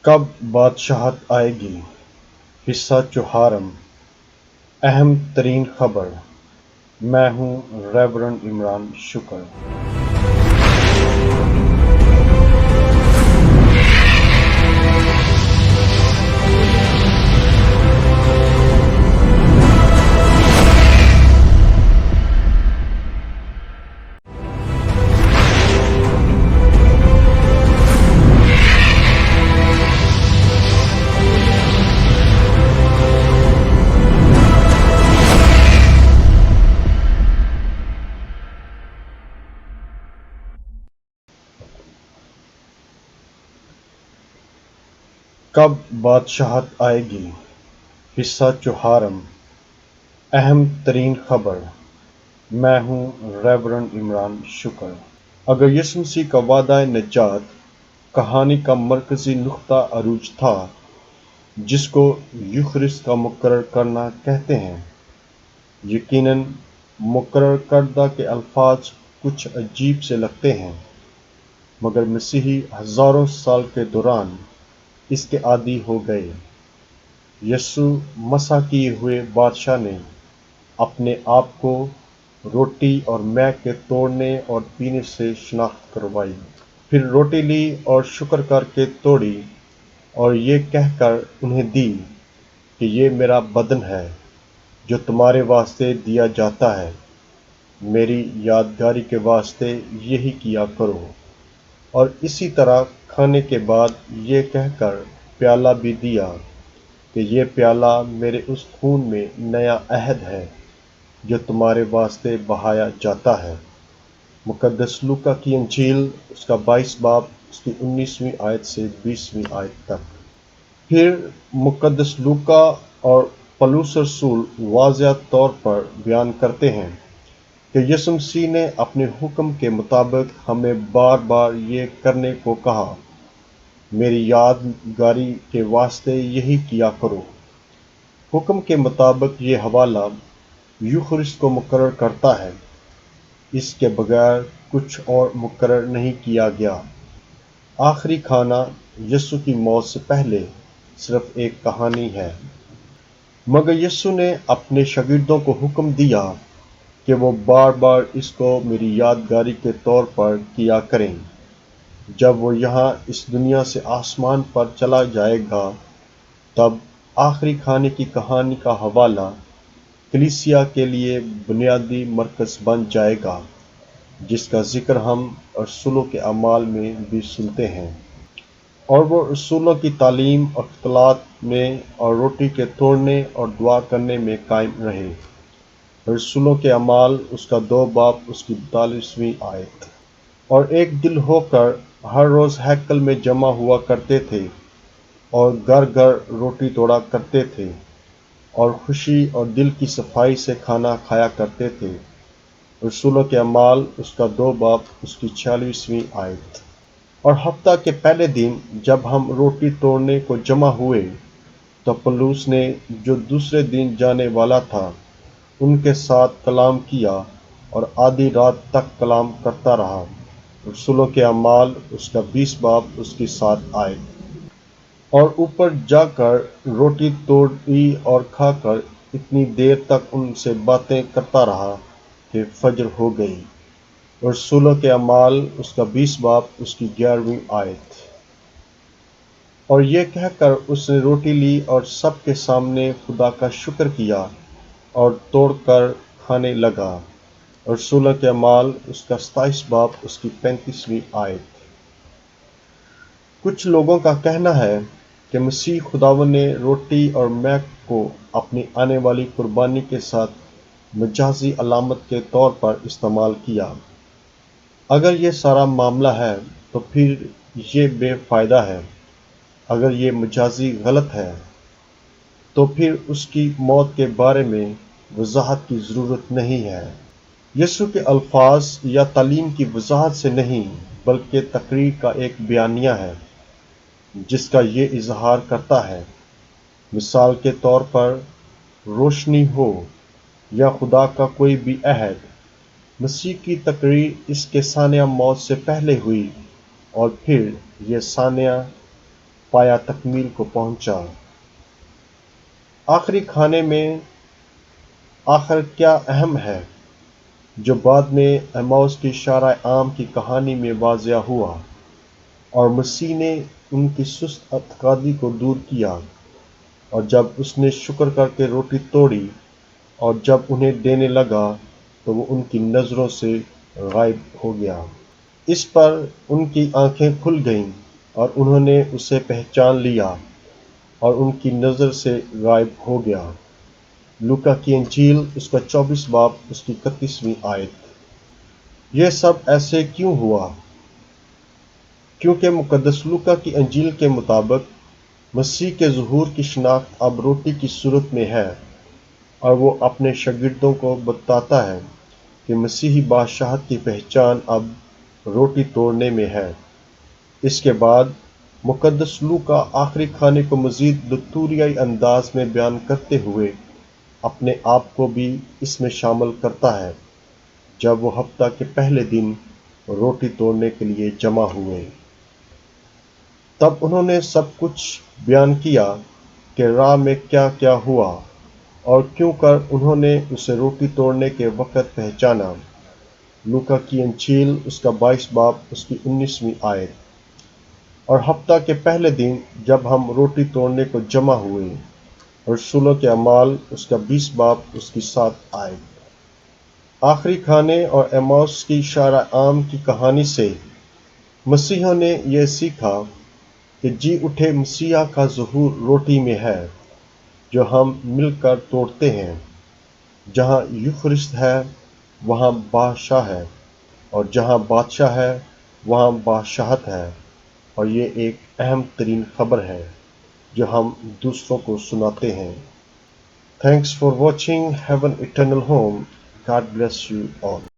کب بادشاہت آئے گی؟ حصہ چوہارم، اہم ترین خبر۔ میں ہوں ریورنڈ عمران شکر۔ کب بادشاہت آئے گی؟ حصہ چوہارم، اہم ترین خبر۔ میں ہوں ریورنڈ عمران شکر۔ اگر یسوع مسیح کا وعدہ نجات کہانی کا مرکزی نقطہ عروج تھا، جس کو یوخرسٹ کا مقرر کرنا کہتے ہیں، یقیناً مقرر کردہ کے الفاظ کچھ عجیب سے لگتے ہیں، مگر مسیحی ہزاروں سال کے دوران اس کے عادی ہو گئے۔ یسوع مسیح کیے ہوئے بادشاہ نے اپنے آپ کو روٹی اور مے کے توڑنے اور پینے سے شناخت کروائی، پھر روٹی لی اور شکر کر کے توڑی اور یہ کہہ کر انہیں دی کہ یہ میرا بدن ہے جو تمہارے واسطے دیا جاتا ہے، میری یادگاری کے واسطے یہی کیا کرو۔ اور اسی طرح کھانے کے بعد یہ کہہ کر پیالہ بھی دیا کہ یہ پیالہ میرے اس خون میں نیا عہد ہے جو تمہارے واسطے بہایا جاتا ہے۔ مقدس لوکا کی انجیل، اس کا 22 باب، اس کی 19ویں آیت سے 20ویں آیت تک۔ پھر مقدس لوکا اور پولس رسول واضح طور پر بیان کرتے ہیں کہ یسوع مسیح نے اپنے حکم کے مطابق ہمیں بار بار یہ کرنے کو کہا، میری یادگاری کے واسطے یہی کیا کرو۔ حکم کے مطابق یہ حوالہ یوخرسٹ کو مقرر کرتا ہے، اس کے بغیر کچھ اور مقرر نہیں کیا گیا۔ آخری کھانا یسوع کی موت سے پہلے صرف ایک کہانی ہے، مگر یسوع نے اپنے شاگردوں کو حکم دیا کہ وہ بار بار اس کو میری یادگاری کے طور پر کیا کریں۔ جب وہ یہاں اس دنیا سے آسمان پر چلا جائے گا، تب آخری کھانے کی کہانی کا حوالہ کلیسیا کے لیے بنیادی مرکز بن جائے گا، جس کا ذکر ہم رسولوں کے اعمال میں بھی سنتے ہیں۔ اور وہ رسولوں کی تعلیم اور اختلاط میں اور روٹی کے توڑنے اور دعا کرنے میں قائم رہے۔ رسولوں کے اعمال، اس کا 2 باب، اس کی 42ویں آیت۔ اور ایک دل ہو کر ہر روز ہیکل میں جمع ہوا کرتے تھے اور گھر گھر روٹی توڑا کرتے تھے اور خوشی اور دل کی صفائی سے کھانا کھایا کرتے تھے۔ رسولوں کے اعمال، اس کا 2 باب، اس کی 46ویں آیت۔ اور ہفتہ کے پہلے دن جب ہم روٹی توڑنے کو جمع ہوئے، تو پولس نے، جو دوسرے دن جانے والا تھا، ان کے ساتھ کلام کیا اور آدھی رات تک کلام کرتا رہا۔ رسولوں کے اعمال، اس کا 20 باب، اس کی 7 آیت۔ اور اوپر جا کر روٹی توڑی اور کھا کر اتنی دیر تک ان سے باتیں کرتا رہا کہ فجر ہو گئی۔ رسولوں کے اعمال، اس کا 20 باب، اس کی 11ویں آیت۔ اور یہ کہہ کر اس نے روٹی لی اور سب کے سامنے خدا کا شکر کیا اور توڑ کر کھانے لگا۔ رسولوں کے اعمال، اس کا 27 باب، اس کی 35ویں آیت۔ کچھ لوگوں کا کہنا ہے کہ مسیح خداوند نے روٹی اور مے کو اپنی آنے والی قربانی کے ساتھ مجازی علامت کے طور پر استعمال کیا۔ اگر یہ سارا معاملہ ہے تو پھر یہ بے فائدہ ہے۔ اگر یہ مجازی غلط ہے تو پھر اس کی موت کے بارے میں وضاحت کی ضرورت نہیں ہے۔ یسوع کے الفاظ یا تعلیم کی وضاحت سے نہیں، بلکہ تقریر کا ایک بیانیہ ہے جس کا یہ اظہار کرتا ہے۔ مثال کے طور پر، روشنی ہو یا خدا کا کوئی بھی عہد، مسیح کی تقریر اس کے سانیہ موت سے پہلے ہوئی اور پھر یہ سانیہ پایا تکمیل کو پہنچا۔ آخری کھانے میں آخر کیا اہم ہے جو بعد میں ایماؤس کی شارع عام کی کہانی میں واضح ہوا، اور مسیح نے ان کی سست اعتقادی کو دور کیا، اور جب اس نے شکر کر کے روٹی توڑی اور جب انہیں دینے لگا تو وہ ان کی نظروں سے غائب ہو گیا۔ اس پر ان کی آنکھیں کھل گئیں اور انہوں نے اسے پہچان لیا اور ان کی نظر سے غائب ہو گیا۔ لوکا کی انجیل اس کا 24 باب اس کی 31ویں آیت۔ یہ سب ایسے کیوں ہوا؟ کیونکہ مقدس لوکا کی انجیل کے مطابق مسیح کے ظہور کی شناخت اب روٹی کی صورت میں ہے، اور وہ اپنے شاگردوں کو بتاتا ہے کہ مسیحی بادشاہت کی پہچان اب روٹی توڑنے میں ہے۔ اس کے بعد مقدس لوکا آخری کھانے کو مزید دستوریائی انداز میں بیان کرتے ہوئے اپنے آپ کو بھی اس میں شامل کرتا ہے، جب وہ ہفتہ کے پہلے دن روٹی توڑنے کے لیے جمع ہوئے۔ تب انہوں نے سب کچھ بیان کیا کہ راہ میں کیا کیا ہوا اور کیوں کر انہوں نے اسے روٹی توڑنے کے وقت پہچانا۔ لوکا کی انجیل اس کا 22 باب اس کی 19ویں آیت۔ اور ہفتہ کے پہلے دن جب ہم روٹی توڑنے کو جمع ہوئے، رسولوں کے اعمال اس کا 20 باب اس کی 7 آیت۔ آخری کھانے اور ایماؤس کی شارع عام کی کہانی سے مسیحیوں نے یہ سیکھا کہ جی اٹھے مسیح کا ظہور روٹی میں ہے جو ہم مل کر توڑتے ہیں۔ جہاں یوخرسٹ ہے وہاں بادشاہ ہے، اور جہاں بادشاہ ہے وہاں بادشاہت ہے، اور یہ ایک اہم ترین خبر ہے جو ہم دوسروں کو سناتے ہیں۔ Thanks for watching. Have an eternal home. God bless you all.